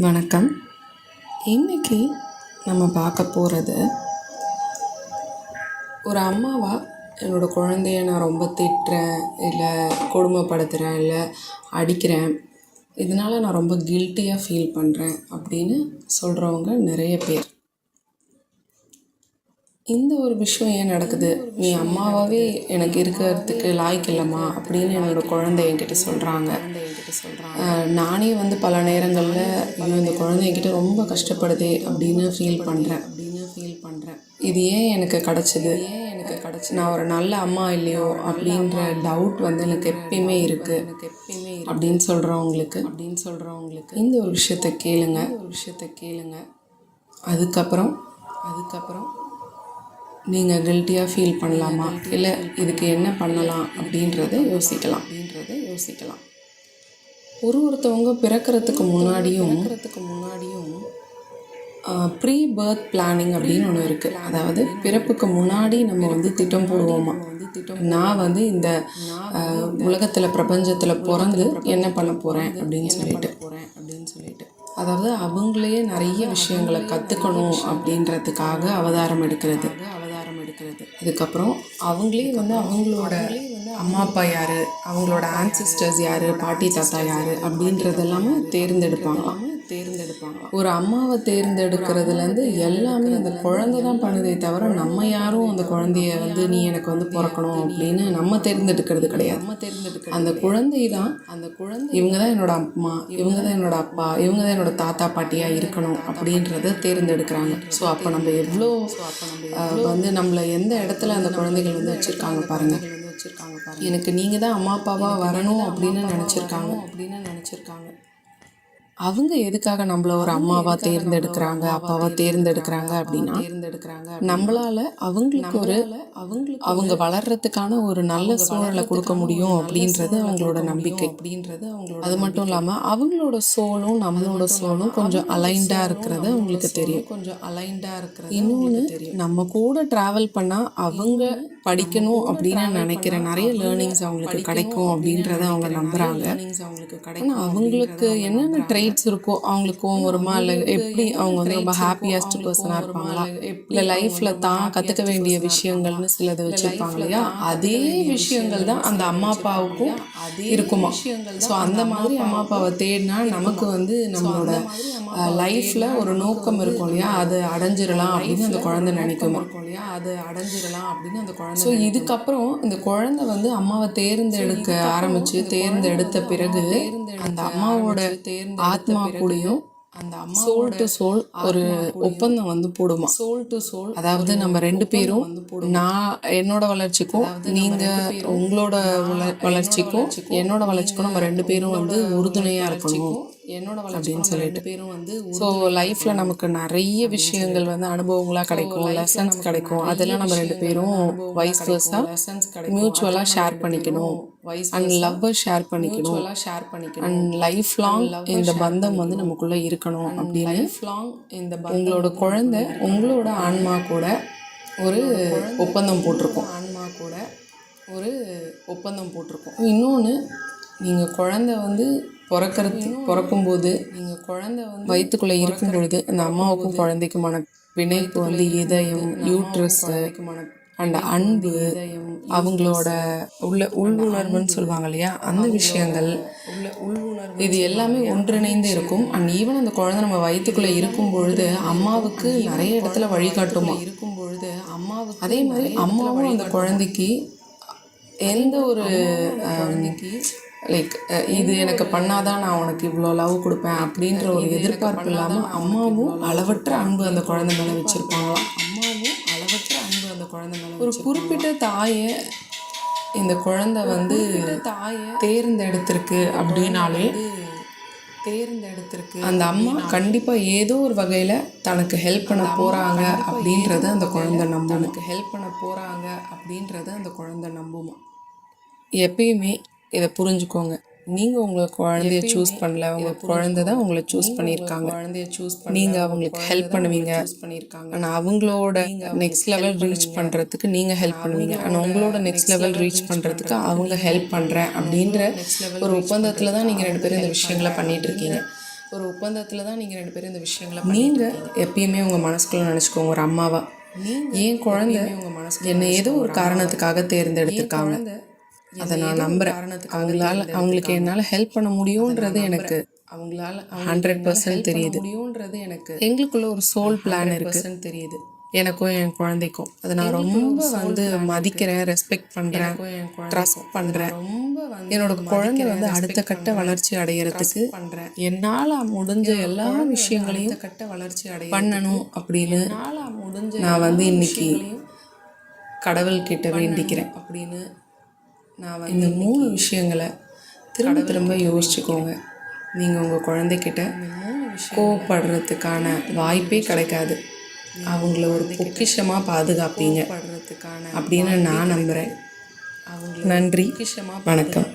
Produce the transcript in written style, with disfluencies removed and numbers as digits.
வணக்கம். இன்றைக்கி நம்ம பார்க்க போகிறது, ஒரு அம்மாவாக என்னோடய குழந்தைய நான் ரொம்ப திட்டுறேன், இல்லை கொடுமைப்படுத்துகிறேன், இல்லை அடிக்கிறேன், இதனால் நான் ரொம்ப கில்ட்டியாக ஃபீல் பண்ணுறேன் அப்படின்னு சொல்கிறவங்க நிறைய பேர். இந்த ஒரு விஷயம் ஏன் நடக்குது, நீ அம்மாவாகவே எனக்கு இருக்கிறதுக்கு லாய்க்கு இல்லைம்மா அப்படின்னு என்னோடய குழந்தை என்கிட்ட சொல்கிறாங்க. நானே பல நேரங்களில் ஐயோ இந்த குழந்தை என்கிட்ட ரொம்ப கஷ்டப்படுதே அப்படின்னு ஃபீல் பண்ணுறேன். இது ஏன் எனக்கு கிடச்சிது, நான் ஒரு நல்ல அம்மா இல்லையோ அப்படின்ற டவுட் எனக்கு எப்பயுமே இருக்குது அப்படின்னு சொல்கிறவங்களுக்கு இந்த ஒரு விஷயத்தை கேளுங்க. அதுக்கப்புறம் நீங்கள் கில்ட்டியாக ஃபீல் பண்ணலாமா, இல்லை இதுக்கு என்ன பண்ணலாம் அப்படின்றத யோசிக்கலாம். ஒருத்தவங்க பிறக்கிறதுக்கு முன்னாடியும் ப்ரீ பர்த் பிளானிங் அப்படின்னு ஒன்று இருக்குது. அதாவது பிறப்புக்கு முன்னாடி நம்ம திட்டம் போடுவோமா, நான் இந்த உலகத்தில் பிரபஞ்சத்தில் பிறந்து என்ன பண்ண போகிறேன் அப்படின்னு சொல்லிட்டு. அதாவது அவங்களே நிறைய விஷயங்களை கற்றுக்கணும் அப்படின்றதுக்காக அவதாரம் எடுக்கிறது. அதுக்கப்புறம் அவங்களே அவங்களோட அம்மா அப்பா யார், அவங்களோட ஆன்சிஸ்டர்ஸ் யார், பாட்டி தாத்தா யார் அப்படின்றதெல்லாமே தேர்ந்தெடுப்பாங்களாம். ஒரு அம்மாவை தேர்ந்தெடுக்கிறதுலேருந்து எல்லாமே அந்த குழந்தை தான் பண்ணுதே தவிர நம்ம யாரும் அந்த குழந்தைய நீ எனக்கு பிறக்கணும் அப்படின்னு நம்ம தேர்ந்தெடுக்கிறது கிடையாது. அந்த குழந்தை தான் இவங்க தான் என்னோட அம்மா, இவங்க தான் என்னோட அப்பா, இவங்க தான் என்னோட தாத்தா பாட்டியாக இருக்கணும் அப்படின்றத தேர்ந்தெடுக்கிறாங்க. ஸோ அப்போ நம்ம எவ்வளோ நம்மளை எந்த இடத்துல அந்த குழந்தைகள் வச்சுருக்காங்க பாருங்கள். எனக்கு நீங்கள் தான் அம்மா அப்பாவாக வரணும் அப்படின்னு நினச்சிருக்காங்க. அவங்க எதுக்காக நம்மள ஒரு அம்மாவாக தேர்ந்தெடுக்கிறாங்க, அப்பாவாக தேர்ந்தெடுக்கிறாங்க அப்படின்னா, நம்மளால் அவங்களுக்கு அவங்க வளர்கிறதுக்கான ஒரு நல்ல சூழலை கொடுக்க முடியும் அப்படின்றது அவங்களோட நம்பிக்கை. அது மட்டும் இல்லாமல் அவங்களோட சோலும் நம்மளோட சோலும் கொஞ்சம் அலைண்டாக இருக்கிறது அவங்களுக்கு தெரியும். இன்னொன்று, நம்ம கூட ட்ராவல் பண்ணால் அவங்க படிக்கணும் அப்படின்னு நினைக்கிற நிறைய லேர்னிங்ஸ் அவங்களுக்கு கிடைக்கும் அப்படின்றத அவங்க நம்புகிறாங்க. ஆனால் அவங்களுக்கு என்னென்ன ட்ரைட்ஸ் இருக்கோ, அவங்களுக்கு கோவம் வருமா, இல்லை எப்படி அவங்க ரொம்ப ஹாப்பியஸ்ட் பர்சனாக இருப்பாங்களா, இல்லை லைஃப்பில் தான் கற்றுக்க வேண்டிய விஷயங்கள்னு சிலது வச்சுருப்பாங்க இல்லையா, அதே விஷயங்கள் தான் அந்த அம்மா அப்பாவுக்கும் இருக்குமா. ஸோ அந்த மாதிரி அம்மா அப்பாவை தேடினா நமக்கு நம்மளோட லைஃப்பில் ஒரு நோக்கம் இருக்கும் இல்லையா, அது அடைஞ்சிடலாம் அப்படின்னு அந்த குழந்தை நினைக்குமா. ஸோ இதுக்கப்புறம் இந்த குழந்தை அம்மாவை தேர்ந்தெடுக்க ஆரம்பித்து தேர்ந்தெடுத்த பிறகு அந்த அம்மாவோட ஆத்மா கூடயும் சோல் டு சோல் ஒரு ஒப்பந்தம் போடுமா. அதாவது நம்ம ரெண்டு பேரும், நான் என்னோட வளர்ச்சிக்கும் நீங்கள் உங்களோட வளர்ச்சிக்கும் என்னோட வளர்ச்சிக்கும் நம்ம ரெண்டு பேரும் உறுதுணையாக இருக்கணும் அப்படின்னு சொல்லிட்டு. ஸோ லைஃப்பில் நமக்கு நிறைய விஷயங்கள் அனுபவங்களாக கிடைக்கும், லெசன்ஸ் கிடைக்கும். அதெல்லாம் நம்ம ரெண்டு பேரும் வைஸ் வர்ஸா மியூச்சுவலாக ஷேர் பண்ணிக்கணும் அண்ட் லவ்வை ஷேர் பண்ணிக்கணும் அண்ட் லைஃப் லாங் இந்த பந்தம் நமக்குள்ளே இருக்கணும் அப்படின்னு உங்களோட குழந்தை உங்களோட ஆன்மா கூட ஒரு ஒப்பந்தம் போட்டிருக்கோம். இன்னொன்று, நீங்கள் குழந்தை பிறக்கும்போது வயிற்றுக்குள்ளே இருக்கும் பொழுது அந்த அம்மாவுக்கும் குழந்தைக்குமான பிணைப்பு இதயம், யூட்ரஸ் அண்ட் அன்பு, அவங்களோட உள்ளுணர்வுன்னு சொல்லுவாங்க இல்லையா, அந்த விஷயங்கள் இது எல்லாமே ஒன்றிணைந்து இருக்கும். அண்ட் ஈவன் அந்த குழந்தை நம்ம வயிற்றுக்குள்ளே இருக்கும் பொழுது அம்மாவுக்கு நிறைய இடத்துல வழிகாட்டுமா. அதே மாதிரி அம்மாவும் அந்த குழந்தைக்கு எந்த ஒரு லைக் இது எனக்கு பண்ணாதான் நான் உனக்கு இவ்வளோ லவ் கொடுப்பேன் அப்படின்ற ஒரு எதிர்பார்ப்பு இல்லாமல் அம்மாவும் அளவற்ற அன்பு அந்த குழந்தை மேலே வச்சுருப்பாங்களாம். ஒரு குறிப்பிட்ட தாயை இந்த குழந்தை தேர்ந்தெடுத்திருக்கு அப்படின்னாலே அந்த அம்மா கண்டிப்பாக ஏதோ ஒரு வகையில் தனக்கு ஹெல்ப் பண்ண போகிறாங்க அப்படின்றத அந்த குழந்தை நம்புமா. எப்பயுமே இதை புரிஞ்சுக்கோங்க. நீங்கள் உங்கள் குழந்தைய சூஸ் பண்ணல, உங்கள் குழந்தை தான் உங்களை சூஸ் பண்ணியிருக்காங்க. நீங்கள் அவங்களுக்கு ஹெல்ப் பண்ணுவீங்க, ஆனால் அவங்களோட நெக்ஸ்ட் லெவல் ரீச் பண்ணுறதுக்கு நீங்கள் ஹெல்ப் பண்ணுவீங்க. ஆனால் உங்களோட நெக்ஸ்ட் லெவல் ரீச் பண்ணுறதுக்கு அவங்க ஹெல்ப் பண்ணுறேன் அப்படின்ற ஒரு ஒப்பந்தத்தில் தான் நீங்கள் ரெண்டு பேரும் இந்த விஷயங்களை பண்ணிகிட்ருக்கீங்க. ஒரு ஒப்பந்தத்தில் தான் நீங்கள் 2 பேரும் இந்த விஷயங்களை நீங்கள் எப்பயுமே உங்கள் மனசுக்குள்ளே நினச்சிக்கோங்க, ஒரு அம்மாவா என் குழந்தை உங்கள் மனசு என்னை ஏதோ ஒரு காரணத்துக்காக தேர்ந்தெடுத்திருக்காங்க. அதை நான் நம்புகிறேன். அவங்களுக்கு என்னால் ஹெல்ப் பண்ண முடியுன்றது எனக்கு 100% தெரியுது. எங்களுக்குள்ள ஒரு சோல் பிளான் இருக்குது தெரியுது, எனக்கும் என் குழந்தைக்கும். அதை நான் ரொம்ப மதிக்கிறேன், ரெஸ்பெக்ட் பண்ணுறேன், ட்ரஸ்ட் பண்ணுறேன். என்னோட குழந்தை அடுத்த கட்ட வளர்ச்சி அடையிறதுக்கு என்னால் முடிஞ்ச எல்லா விஷயங்களையும் பண்ணணும் அப்படின்னு நான் இன்னைக்கு கடவுள்கிட்ட வேண்டிக்கிறேன். நான் இந்த 3 விஷயங்களை திரும்ப யோசிச்சுக்கோங்க. நீங்கள் உங்கள் குழந்தைகிட்ட கோவப்படுறதுக்கான வாய்ப்பே கிடைக்காது. அவங்கள ஒரு பொக்கிஷமாக பாதுகாப்பீங்க அப்படின்னு நான் நம்புகிறேன். நன்றி, வணக்கம்.